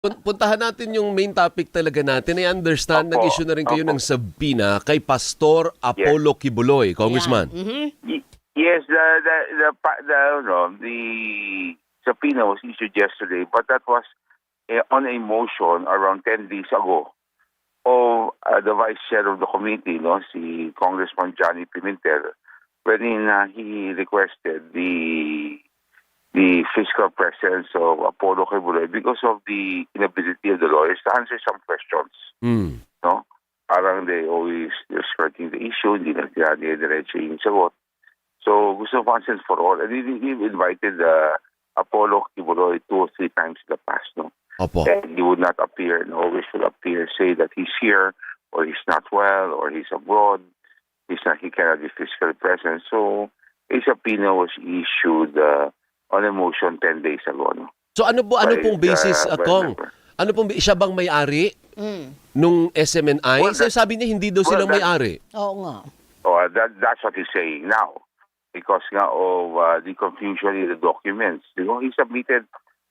Puntahan natin yung main topic talaga natin. I understand, Opo, nag-issue na rin kayo opo. ng subpoena kay Pastor Apollo Kibuloy, Congressman. Yes, the subpoena was issued yesterday, but that was on a motion around 10 days ago of the vice chair of the committee, si Congressman Johnny Pimentel, wherein he requested the physical presence of Apollo Kibuloy because of the inability of the lawyers to answer some questions. No? Parang they're skirting the issue, hindi na diretso yung sagot. So, gusto once and for all. And he invited Apollo Kibuloy 2 or 3 times in the past. No? Opo. And he would not appear, and always would appear, say that he's here, or he's not well, or he's abroad. He cannot be physically present. So, a subpoena was issued on a motion 10 days ago. No? So ano pong basis, Kong? Siya bang may-ari nung SMNI? Well, Sabi niya hindi daw silang may-ari. Oo nga. That's what he's saying now. Because nga of the confusion in the documents. He submitted,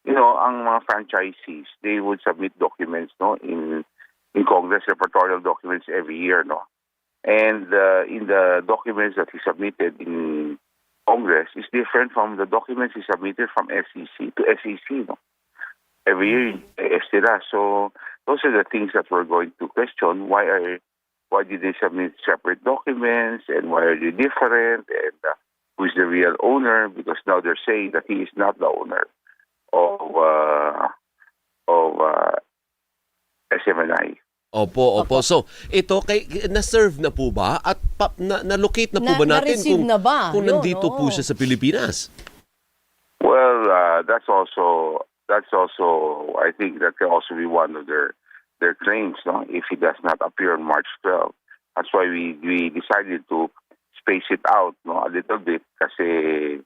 ang mga franchisees, they would submit documents in Congress, repertorial documents every year. No? And in the documents that he submitted in Congress is different from the documents he submitted from SEC to SEC. No? Every year, So those are the things that we're going to question. Why did they submit separate documents, and why are they different, and who is the real owner? Because now they're saying that he is not the owner of SMNI. Opo. So, ito, na-serve na po ba? At na-locate na po ba natin na-receive na ba? kung nandito po Oo. siya sa Pilipinas? Well, that's also, I think that can also be one of their claims, no? If he does not appear on March 12. That's why we decided to space it out, a little bit, kasi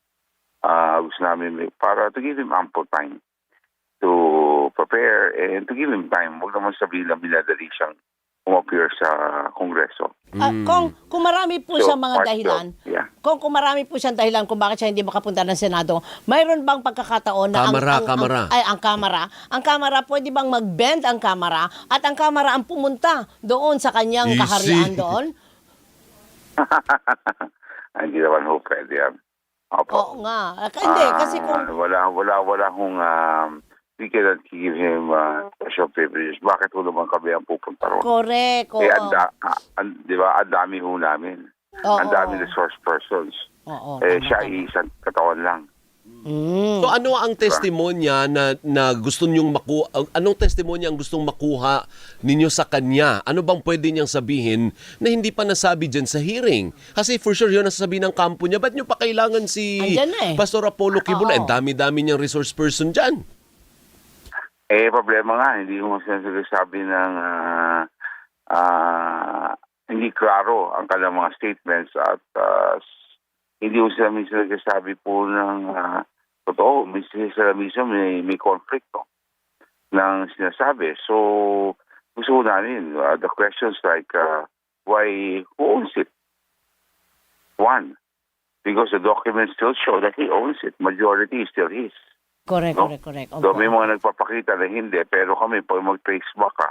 gusto namin para to give him ample time to prepare and to give him time. Huwag naman sabihin na binadali siyang umappear sa Kongreso. Kung marami po So, siyang mga March dahilan, 12, yeah. kung marami po siyang dahilan kung bakit siya hindi makapunta ng Senado, mayroon bang pagkakataon na ang kamera pwede bang mag-bend ang kamera at ang kamera ang pumunta doon sa kanyang Easy. kaharian doon? Hindi naman ho pwede yan. Opo. Oo nga. Hindi, kasi kung... Wala kung we cannot give him special privileges. Bakit ho naman kami ang pupunta ron? Correct. Oo. Di ba, ang dami ho namin. Oo. Ang dami resource persons. Oo, Siya isang katawan lang. So ano ang testimonya na gusto niyong makuha? Anong testimonya ang gustong makuha ninyo sa kanya? Ano bang pwede niyang sabihin na hindi pa nasabi dyan sa hearing? Kasi for sure yun ang sasabihin ng kampo niya. Ba't niyo pa kailangan si Andyan na eh. Pastor Apollo Kibuloy? Oo. Ang dami-dami niyang resource person dyan. Problema nga, hindi mo sinasabi ng hindi klaro ang kanilang mga statements at hindi mo sila minsan nagsasabi po ng totoo. Minsan sila minsan may conflict ng sinasabi. So, gusto ko namin, the questions like, why, who owns it? One, because the documents still show that he owns it. Majority is still his. Correct. So, may mga nagpapakita na hindi, pero kami, pag mag-trace back ka,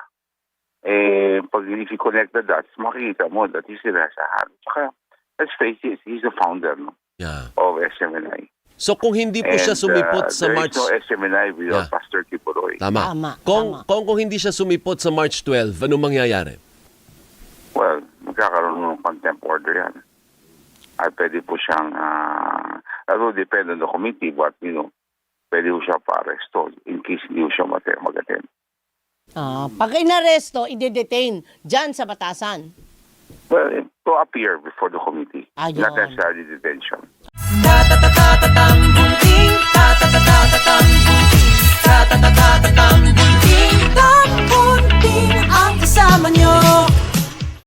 pag if you connect the dots, makikita mo that he's the Rasahan. Saka, let's face it, he's the founder of SMNI. So kung hindi po siya sumipot sa March... There is no SMNI without Pastor Kibuloy. Tama. Kung hindi siya sumipot sa March 12, anong mangyayari? Well, magkakaroon ng contempt order yan. At pwede po siyang... that will depend on the committee, but, pwede po siya pa-arresto in case hindi po siya mag-attend. Pag inaresto, i-detain dyan sa batasan. Well, to appear before the committee. Ayun. Not necessarily detention.